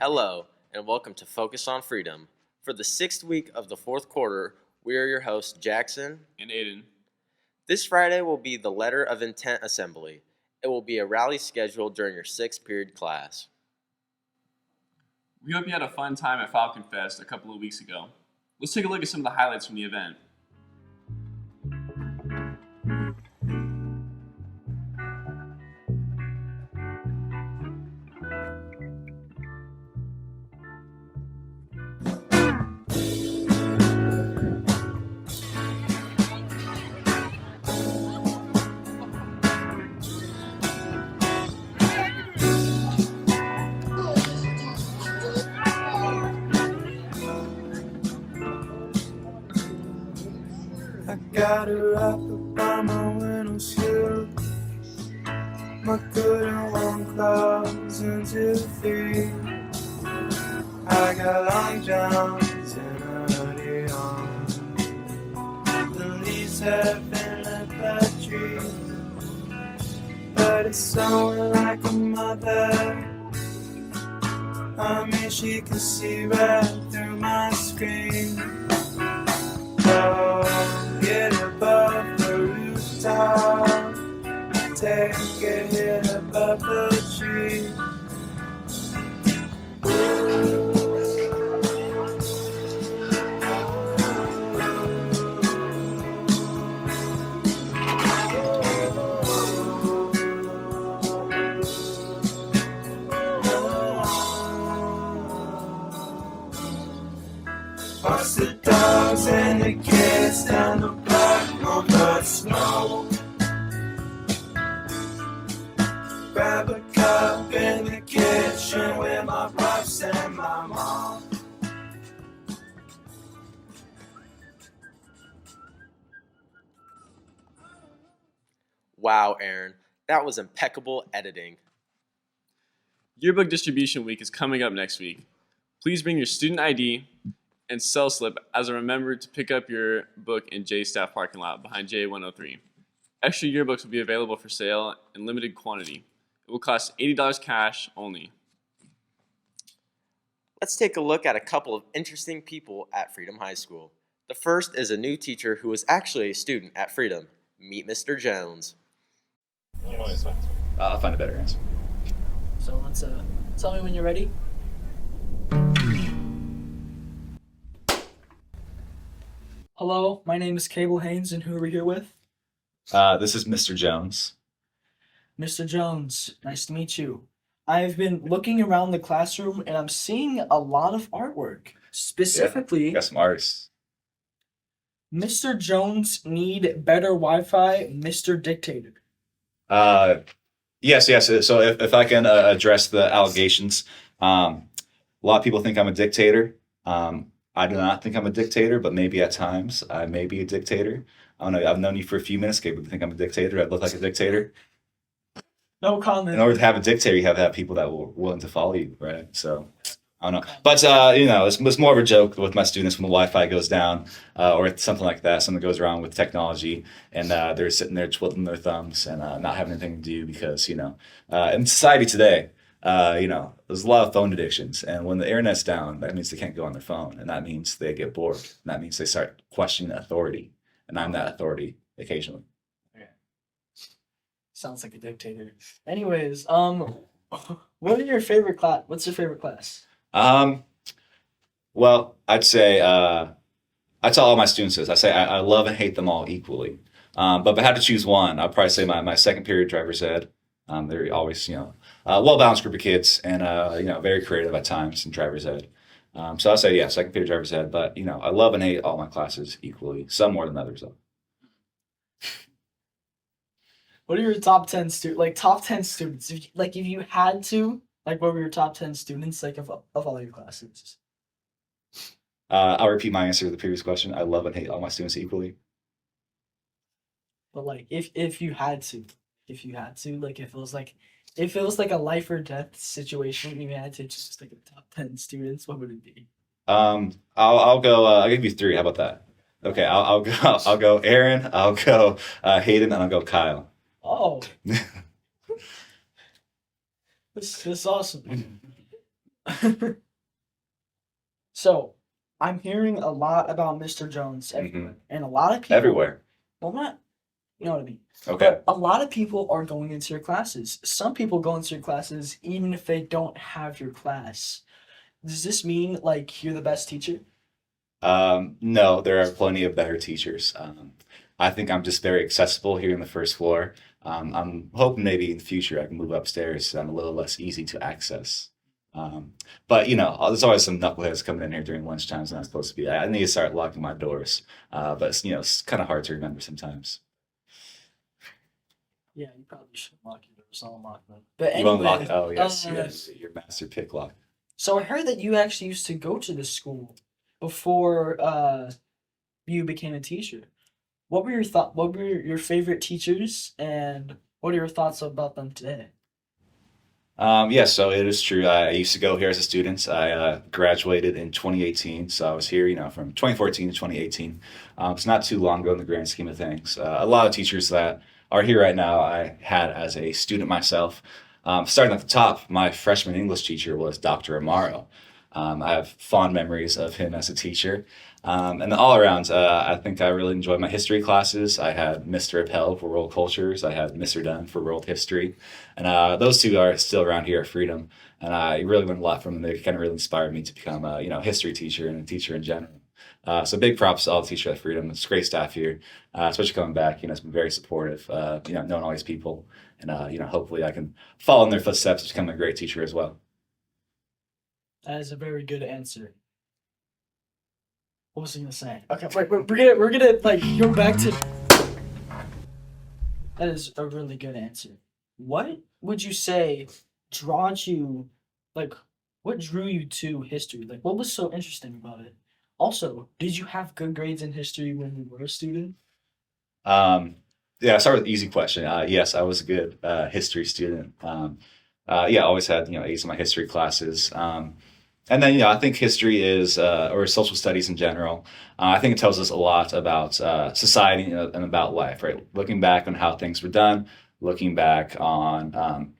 Hello, and welcome to Focus on Freedom. For the sixth week of the fourth quarter, we are your hosts, Jackson and Aiden. This Friday will be the Letter of Intent Assembly. It will be a rally scheduled during your sixth period class. We hope you had a fun time at Falcon Fest a couple of weeks ago. Let's take a look at some of the highlights from the event. I got a wrap up on my windshield. My good and warm clouds into the field. I got long johns and a hoodie on. The leaves have been left by trees, but it's snowing like a mother. I mean, she can see right through my screen. Oh, get above the rooftop, take a hit above the tree. Watch the dogs and the kids down the block on the snow. Grab a cup in the kitchen with my pops and my mom. Wow, Aaron, that was impeccable editing. Yearbook Distribution Week is coming up next week. Please bring your student ID and cell slip as a reminder to pick up your book in J Staff parking lot behind J103. Extra yearbooks will be available for sale in limited quantity. It will cost $80 cash only. Let's take a look at a couple of interesting people at Freedom High School. The first is a new teacher who is actually a student at Freedom. Meet Mr. Jones. I'll find a better answer. So let's tell me when you're ready. Hello, my name is Cable Haynes, and who are we here with? This is Mr. Jones. Mr. Jones, nice to meet you. I've been looking around the classroom, and I'm seeing a lot of artwork. Specifically, Got some artists. Mr. Jones need better Wi-Fi, Mr. Dictator. Yes. So if I can address the allegations, a lot of people think I'm a dictator. I do not think I'm a dictator, but maybe at times I may be a dictator. I don't know. I've known you for a few minutes. People think I'm a dictator. I look like a dictator. No comment. In order to have a dictator, you have to have people that were willing to follow you, right? So I don't know. But, it's more of a joke with my students when the Wi-Fi goes down or something like that. Something goes wrong with technology and they're sitting there twiddling their thumbs and not having anything to do because, in society today, there's a lot of phone addictions. And when the internet's down, that means they can't go on their phone. And that means they get bored. And that means they start questioning authority. And I'm that authority occasionally. Sounds like a dictator. Anyways, what are your favorite class? What's your favorite class? Well, I'd say, I tell all my students this. I say I love and hate them all equally. But if I had to choose one, I'd probably say my second period driver's ed. They're always, a well-balanced group of kids and, very creative at times in driver's ed. So I'll say, yeah, second period driver's ed. But, I love and hate all my classes equally, some more than others, though. What are your top 10 top 10 students? If you had to, what were your top 10 students, of all your classes? I'll repeat my answer to the previous question. I love and hate all my students equally. But if you had to, if it was like a life or death situation, you had to choose a top 10 students, what would it be? I'll go. I'll give you three. How about that? Okay, I'll go. I'll go Aaron. I'll go Hayden, and I'll go Kyle. Oh, this is awesome. So, I'm hearing a lot about Mr. Jones everywhere, and a lot of people Everywhere. Well, not, you know what I mean. Okay. But a lot of people are going into your classes. Some people go into your classes even if they don't have your class. Does this mean like you're the best teacher? No, there are plenty of better teachers. I think I'm just very accessible here in the first floor. I'm hoping maybe in the future I can move upstairs so I'm a little less easy to access. But there's always some knuckleheads coming in here during lunch times, not supposed to be. I need to start locking my doors. But it's kind of hard to remember sometimes. Yeah, you probably should lock your doors. I'll lock them. But You won't lock. anyway, Oh yes, uh, yes, your master pick lock. so I heard that you actually used to go to this school before you became a teacher. What were your favorite teachers, and what are your thoughts about them today? Yeah, so it is true. I used to go here as a student. I graduated in 2018, so I was here, from 2014 to 2018. It's not too long ago in the grand scheme of things. A lot of teachers that are here right now, I had as a student myself. Starting at the top, my freshman English teacher was Dr. Amaro. I have fond memories of him as a teacher. And then all around, I think I really enjoyed my history classes. I had Mr. Appel for world cultures. I had Mr. Dunn for world history. And those two are still around here at Freedom. And I really learned a lot from them. They kind of really inspired me to become a history teacher and a teacher in general. So big props to all the teachers at Freedom. It's great staff here, especially coming back. It's been very supportive, knowing all these people. And, hopefully I can follow in their footsteps to become a great teacher as well. That is a very good answer. What was I gonna say? Okay, wait, we're gonna like go back to. That is a really good answer. What would you say like, what drew you to history? Like, what was so interesting about it? Also, did you have good grades in history when you were a student? Yeah, I'll start with the easy question. Yes, I was a good history student. Yeah, I always had A's in my history classes. And then I think history is or social studies in general. I think it tells us a lot about society and about life, right? Looking back on how things were done, looking back on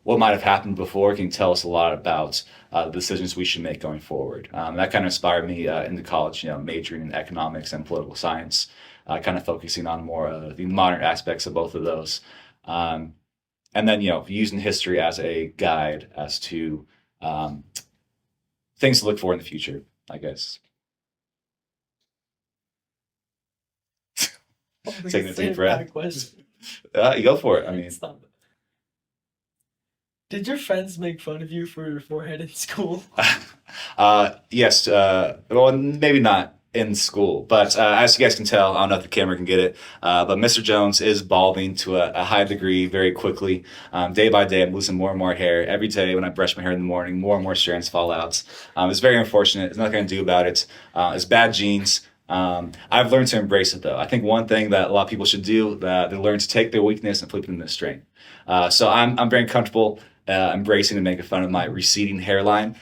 what might have happened before can tell us a lot about the decisions we should make going forward. That kind of inspired me into college, majoring in economics and political science, kind of focusing on more the modern aspects of both of those. And then, using history as a guide as to things to look for in the future, I guess. Taking a deep breath. You go for it. I mean, Stop it. Did your friends make fun of you for your forehead in school? yes. Well, maybe not in school, but as you guys can tell, I don't know if the camera can get it, but Mr. Jones is balding to a high degree very quickly. Day by day, I'm losing more and more hair. Every day when I brush my hair in the morning, more and more strands fall out. It's very unfortunate. There's nothing I can do about it. It's bad genes. I've learned to embrace it, though. I think one thing that a lot of people should do, that they learn to take their weakness and flip it into strength. So I'm very comfortable embracing and making fun of my receding hairline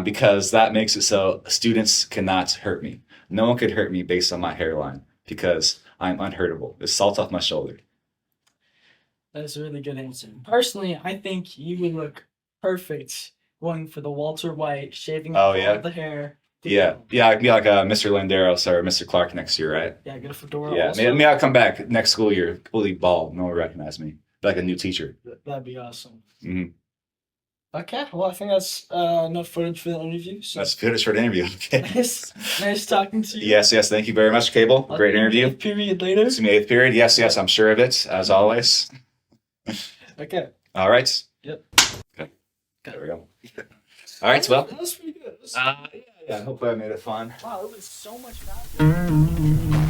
because that makes it so students cannot hurt me. No one could hurt me based on my hairline because I'm unhurtable. It's salt off my shoulder. That is a really good answer. Personally, I think you would look perfect going for the Walter White, shaving Oh, off yeah? all the hair. Yeah, I can be like Mr. Landeros or Mr. Clark next year, right? Yeah, get a fedora. Yeah, also. maybe I'll come back next school year fully bald. No one will recognize me. Be like a new teacher. That'd be awesome. Mm-hmm. Okay, well, I think that's enough footage for the interview. So That's finished for the interview. Okay. nice talking to you. Yes, thank you very much, Cable. I'll Great see you interview. eighth period later. See me eighth period. Yes, I'm sure of it, as always. Okay. All right. Yep. Okay. There we go. All right, well. That was pretty good. Yeah, hopefully I made it fun. Wow, it was so much faster.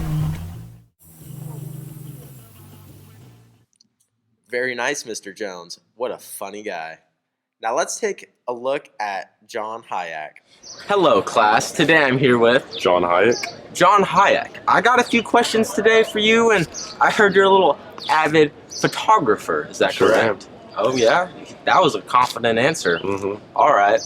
Very nice, Mr. Jones. What a funny guy. Now let's take a look at John Hayak. Hello, class. Today I'm here with John Hayek. John Hayak. I got a few questions today for you, and I heard you're a little avid photographer. Is that Sure correct? Oh, yeah? That was a confident answer. Mm-hmm. All right.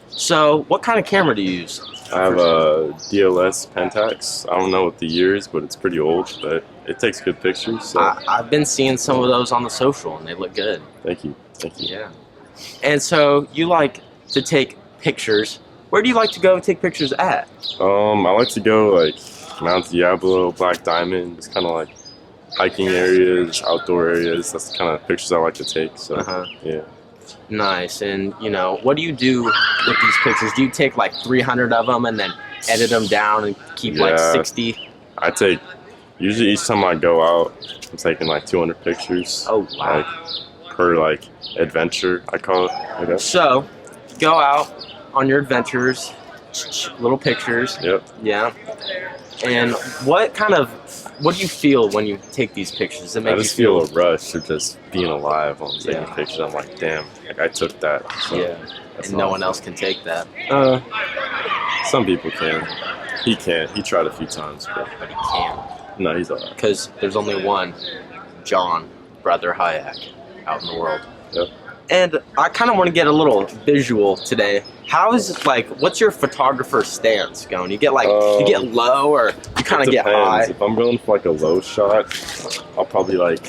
So, what kind of camera do you use? I have a DLS Pentax. I don't know what the year is, but it's pretty old, but it takes good pictures. So I've been seeing some of those on the social, and they look good. thank you. Yeah. And so, you like to take pictures, where do you like to go take pictures at? I like to go like Mount Diablo, Black Diamond, just kind of like hiking areas, outdoor areas. That's the kind of pictures I like to take. So yeah. Nice. And, what do you do with these pictures? Do you take like 300 of them and then edit them down and keep like Yeah. 60? I take usually each time I go out, I'm taking like 200 pictures. Oh, wow. Like per like adventure, I call it. I guess. So, go out on your adventures, little pictures. Yep. Yeah. And what do you feel when you take these pictures? Does it make I just feel a rush of just being alive while I'm taking pictures. I'm like, damn, like I took that. So that's and no all one I else feel. can take that. Some people can. He can't. He tried a few times, but But he can't. no, he's alright. Because there's only one John, brother Hayak, out in the world. Yep. And I kind of want to get a little visual today. What's your photographer stance going? You get you get low, or you kind of get high? If I'm going for like a low shot, I'll probably like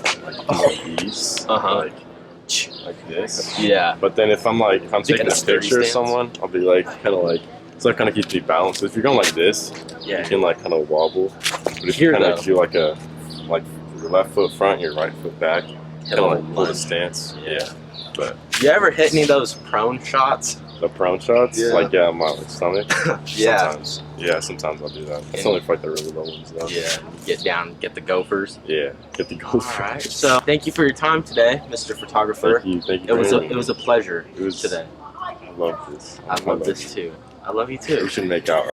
these, like this. Yeah. But then if I'm taking a a sturdy picture of stance? someone, I'll be like kind of like, so that kind of keeps me balanced. If you're going like this, Yeah. you can like kind of wobble. But if Here, you kind though. of do like your left foot front, your right foot back, kind of like pull the stance. Yeah. But You ever hit any of those prone shots? the prone shots, Yeah. like my stomach. Yeah. Sometimes. Yeah, sometimes I'll do that. It's And- only for like the really low ones though. Yeah. Get down, get the gophers. Yeah. Get the goal. All right. So thank you for your time today, Mr. Photographer. Thank you. Thank you. It was for a having it was me. a pleasure It was today. I love this. I love this too. I love you too. We should make out.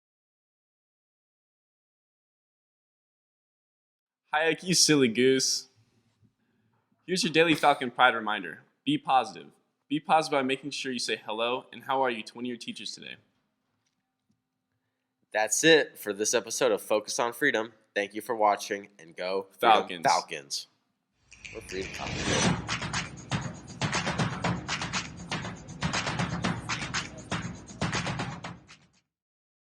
Hayak, you silly goose. Here's your daily Falcon Pride reminder. Be positive. Be positive by making sure you say hello and how are you to one of your teachers today. That's it for this episode of Focus on Freedom. Thank you for watching, and go Freedom Falcons. Falcons. Or Freedom Falcons.